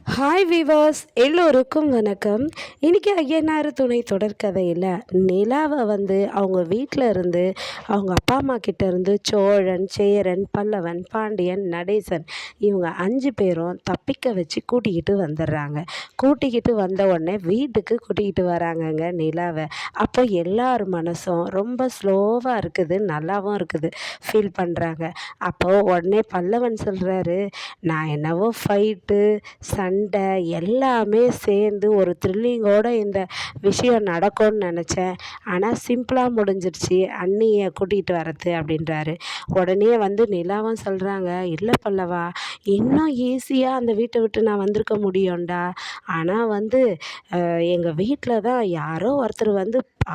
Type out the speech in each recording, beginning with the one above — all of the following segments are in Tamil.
ஹாய் வீவர்ஸ், எல்லோருக்கும் வணக்கம். இன்றைக்கி ஐயனார் துணை தொடர்கதையில் நிலாவை அவங்க வீட்டில் இருந்து அவங்க அப்பா அம்மா கிட்ட இருந்து சோழன், சேரன், பல்லவன், பாண்டியன், நடேசன் இவங்க 5 பேரும் தப்பிக்க வச்சு கூட்டிக்கிட்டு வந்துடுறாங்க. கூட்டிக்கிட்டு வந்த உடனே வீட்டுக்கு கூட்டிக்கிட்டு வராங்கங்க நிலாவை. அப்போ எல்லார் மனசும் ரொம்ப ஸ்லோவாக இருக்குது, நல்லாவும் இருக்குது, ஃபீல் பண்ணுறாங்க. அப்போது உடனே பல்லவன் சொல்கிறாரு, நான் என்னவோ ஃபைட்டு சண்டை எல்லாமே சேர்ந்து ஒரு த்ரில்லிங்கோடு இந்த விஷயம் நடக்கும்னு நினச்சேன். ஆனால் சிம்பிளாக முடிஞ்சிருச்சு அண்ணியை கூட்டிகிட்டு வரது அப்படின்றாரு. உடனே நிலாவும் சொல்கிறாங்க, இல்லை பல்லவா, இன்னும் ஈஸியாக அந்த வீட்டை விட்டு நான் வந்திருக்க முடியும்டா. ஆனால் எங்கள் வீட்டில் தான் யாரோ ஒருத்தர்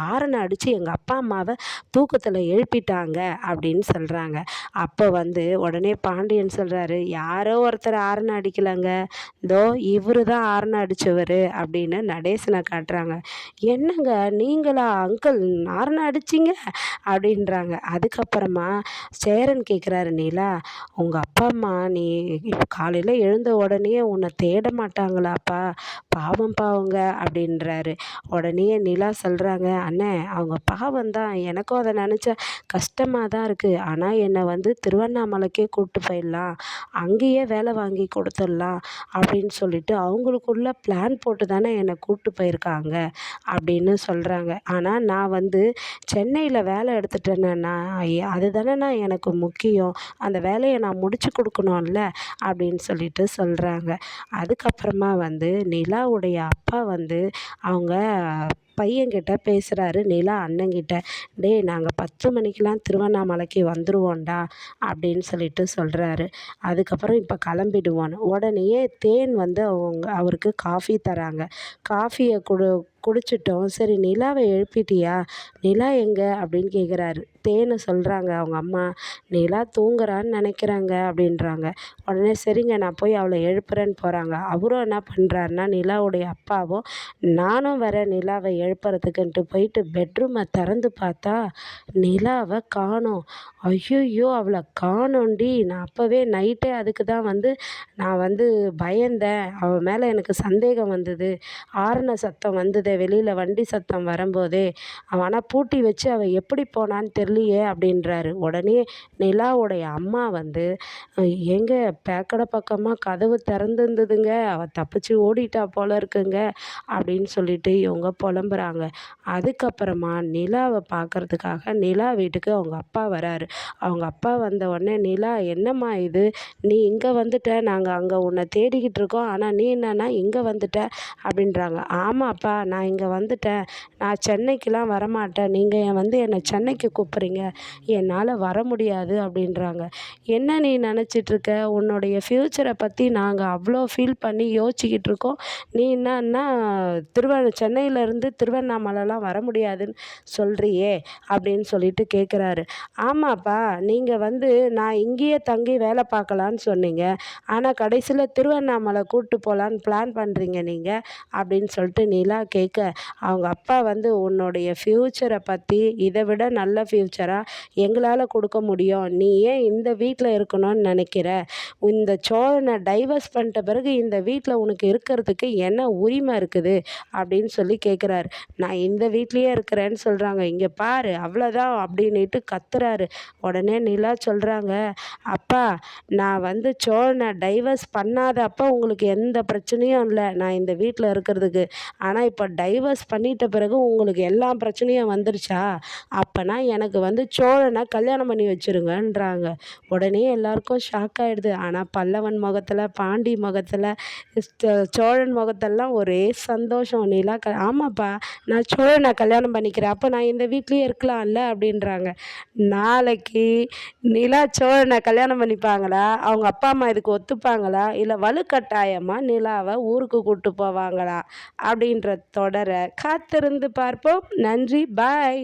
ஆரனை அடித்து எங்கள் அப்பா அம்மாவை தூக்கத்தில் எழுப்பிட்டாங்க அப்படின்னு சொல்கிறாங்க. அப்போ உடனே பாண்டியன் சொல்கிறாரு, யாரோ ஒருத்தர் ஆரனை அடிக்கலைங்க, இதோ இவரு தான் ஆரனை அடித்தவர் அப்படின்னு நடேசனை காட்டுறாங்க. என்னங்க நீங்களா அங்கிள் ஆரனை அடிச்சிங்க அப்படின்றாங்க. அதுக்கப்புறமா சேரன் கேட்குறாரு, நிலா உங்கள் அப்பா அம்மா நீ காலையில் எழுந்த உடனே உன்னை தேட மாட்டாங்களாப்பா, பாவம் பாவங்க அப்படின்றாரு. உடனே நிலா சொல்கிறாங்க, அண்ணே அவங்க பாவம் தான், எனக்கும் அதை நினச்சா கஷ்டமாக தான் இருக்குது. ஆனால் என்னை திருவண்ணாமலைக்கே கூப்பிட்டு போயிடலாம், அங்கேயே வேலை வாங்கி கொடுத்துடலாம் அப்படின்னு சொல்லிட்டு அவங்களுக்குள்ள பிளான் போட்டு தானே என்னை கூப்பிட்டு போயிருக்காங்க அப்படின்னு சொல்கிறாங்க. ஆனால் நான் சென்னையில் வேலை எடுத்துட்டேன்னா அது தானேண்ணா எனக்கு முக்கியம், அந்த வேலையை நான் முடிச்சு கொடுக்கணும்ல அப்படின்னு சொல்லிட்டு சொல்கிறாங்க. அதுக்கப்புறமா நிலாவுடைய அப்பா அவங்க பையன்கிட்ட பேசுகிறாரு, நிலா அண்ணங்கிட்ட, டேய் நாங்கள் 10 மணிக்கெலாம் திருவண்ணாமலைக்கு வந்துடுவோம்டா அப்படின்னு சொல்லிட்டு சொல்கிறாரு. அதுக்கப்புறம் இப்போ கிளம்பிடுவோன்னு உடனே தேன் அவருக்கு காஃபி தராங்க. காஃபியை குடிச்சிட்டோம். சரி நிலாவை எழுப்பிட்டியா, நிலா எங்கே அப்படின்னு கேட்குறாரு. தேனை சொல்கிறாங்க அவங்க அம்மா, நிலா தூங்குறான்னு நினைக்கிறாங்க அப்படின்றாங்க. உடனே சரிங்க நான் போய் அவளை எழுப்புறேன்னு போகிறாங்க. அவரும் என்ன பண்ணுறாருன்னா, நிலாவுடைய அப்பாவும் நானும் வரேன் நிலாவை எழுப்புறதுக்குன்ட்டு போயிட்டு பெட்ரூமை திறந்து பார்த்தா நிலாவை காணோம். ஐயோ அவளை காணோண்டி, நான் அப்போவே நைட்டே அதுக்கு தான் நான் பயந்தேன், அவள் மேலே எனக்கு சந்தேகம் வந்தது, ஆரண சத்தம் வந்தது வெளியில் வண்டி சத்தம் வரும்போதே, ஆனால் பூட்டி வச்சு அவள் எப்படி போனான்னு தெரியலையே அப்படின்றாரு. உடனே நிலாவுடைய அம்மா எங்கே பேக்கடை பக்கமாக கதவு திறந்துருந்ததுங்க, அவள் தப்பிச்சு ஓடிட்டா போல இருக்குங்க அப்படின்னு சொல்லிட்டு இவங்க புலம்புறாங்க. அதுக்கப்புறமா நிலாவை பார்க்குறதுக்காக நிலா வீட்டுக்கு அவங்க அப்பா வராரு. அவங்க அப்பா வந்த உடனே, நிலா என்னம்மா இது, நீ இங்கே வந்துட்ட, நாங்கள் அங்கே உன்னை தேடிக்கிட்டு இருக்கோம், ஆனால் நீ என்னன்னா இங்கே வந்துட்ட அப்படின்றாங்க. ஆமாப்பா நான் இங்கே வந்துட்டேன், நான் சென்னைக்கெலாம் வரமாட்டேன், நீங்கள் என்னை சென்னைக்கு கூப்பிட்றீங்க, என்னால் வர முடியாது அப்படின்றாங்க. என்ன நீ நினச்சிட்ருக்க, உன்னுடைய ஃப்யூச்சரை பற்றி நாங்கள் அவ்வளோ ஃபீல் பண்ணி யோசிச்சுக்கிட்டு இருக்கோம், நீ என்னன்னா சென்னையிலேருந்து திருவண்ணாமலைலாம் வர முடியாதுன்னு சொல்கிறியே அப்படின்னு சொல்லிட்டு கேட்குறாரு. ஆமாப்பா நீங்கள் நான் இங்கேயே தங்கி வேலை பார்க்கலான்னு சொன்னீங்க, ஆனால் கடைசியில் திருவண்ணாமலை கூப்பிட்டு போகலான்னு பிளான் பண்ணுறீங்க நீங்கள் அப்படின்னு சொல்லிட்டு நிலா கேட்க, அவங்க அப்பா உன்னுடைய ஃப்யூச்சரை பற்றி இதை விட நல்ல ஃப்யூச்சராக எங்களால் கொடுக்க முடியும், நீ ஏன் இந்த வீட்டில் இருக்கணும்னு நினைக்கிற, இந்த சோழனை டைவர்ஸ் பண்ணிட்ட பிறகு இந்த வீட்டில் உனக்கு இருக்கிறதுக்கு என்ன உரிமை இருக்குது அப்படின்னு சொல்லி கேட்குறாரு. நான் இந்த வீட்லேயே இருக்கிறேன்னு சொல்கிறாங்க. இங்கே பாரு அவ்வளோதான் அப்படின்ட்டு கத்துறாரு. உடனே நிலா சொல்கிறாங்க, அப்பா நான் சோழனை டைவர்ஸ் பண்ணாத அப்போ உங்களுக்கு எந்த பிரச்சனையும் இல்லை நான் இந்த வீட்டில் இருக்கிறதுக்கு, ஆனால் இப்போ டைவர்ஸ் பண்ணிட்ட பிறகு உங்களுக்கு எல்லா பிரச்சனையும் வந்துருச்சா, அப்போனா எனக்கு சோழனை கல்யாணம் பண்ணி வச்சுருங்கன்றாங்க. உடனே எல்லாருக்கும் ஷாக் ஆகிடுது. ஆனால் பல்லவன் முகத்தில், பாண்டி முகத்தில், சோழன் முகத்தெல்லாம் ஒரே சந்தோஷம். நிலா ஆமாப்பா நான் சோழனை கல்யாணம் பண்ணிக்கிறேன், அப்போ நான் இந்த வீட்லேயே இருக்கலாம்ல அப்படின்றாங்க. நாளைக்கு நிலா சோழனை கல்யாணம் பண்ணிப்பாங்களா, அவங்க அப்பா அம்மா இதுக்கு ஒத்துப்பாங்களா, இல்லை வலுக்கட்டாயமாக நிலாவை ஊருக்கு கூப்பிட்டு போவாங்களா அப்படின்ற தொடரை காத்திருந்து பார்ப்போம். நன்றி, பாய்.